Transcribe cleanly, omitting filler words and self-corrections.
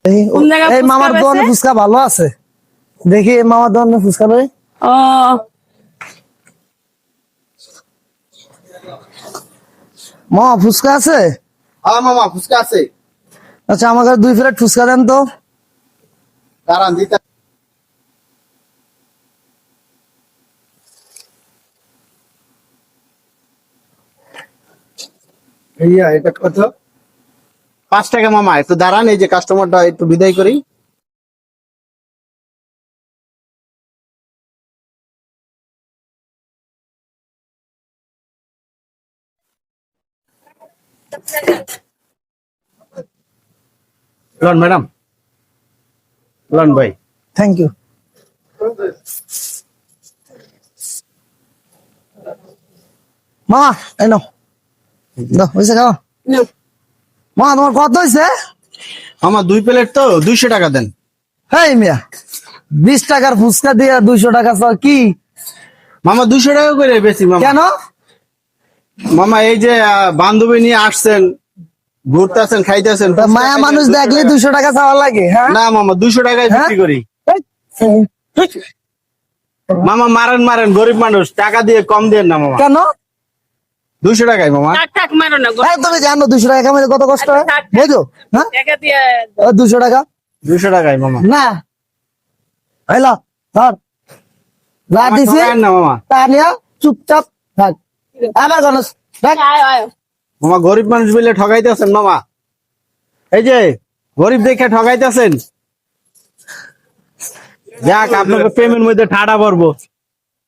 এই মামার দোকানে ফুচকা ভালো আছে, দেখি মামার দোকানে ফুচকা লই। ও মামা ফুচকা আছে? হ্যাঁ মামা ফুচকা আছে। আচ্ছা আমাকে 2 প্লেট ফুচকা দেন তো। দাঁড়ান দিতে। ভাইয়া এটা কত? 5 টাকা মামা, একটু দাঁড়ান, এই যে কাস্টমারটা একটু বিদায় করি। লন ম্যাডাম, লন ভাই। Thank you. মামা এই নাও, দাও হইছে খাও। নাও। মামা তোমার কত হইছে? মামা 2 প্লেট তো 200 টাকা দেন। হেই মিয়া, 20 টাকার ফুচকা দিয়ে 200 টাকা চাও কি? মামা 200 টাকা করে বেশি মামা। কেন? মামা এই যে বান্ধবী নিয়ে আসছেন, ঘুরতেছেন, খাইতেছেন, তা মায়া মানুষ দেখলে 200 টাকা চাওয়া লাগে? হ্যাঁ না মামা 200 টাকায় হ্যাঁ? বিক্রি করি। মামা মারেন মারেন, গরিব মানুষ, টাকা দিয়ে কম দেন না মামা। কেন? 200 টাকায় মামা। টাক টাক মারো না গো। হ্যাঁ তুমি জানো 200 টাকা কামাইতে কত কষ্ট হয়, থাক, থাক। বুঝো? হ্যাঁ টাকা দিয়ে 200 টাকা 200 টাকায় মামা। না হইলো ধর যা মামা দিছি ঠকায়েন না মামা। তা নিয়ে চুপচাপ থাক। আবার গণস দেখ। আয় আয় মামা গরিব মানুষ বলে ঠকাইতেছেন মামা, এই যে গরিব দেখে ঠকাইতেছেন। যাক আপনাকে পেমেন্ট মধ্যে ঠাড়া পড়বো।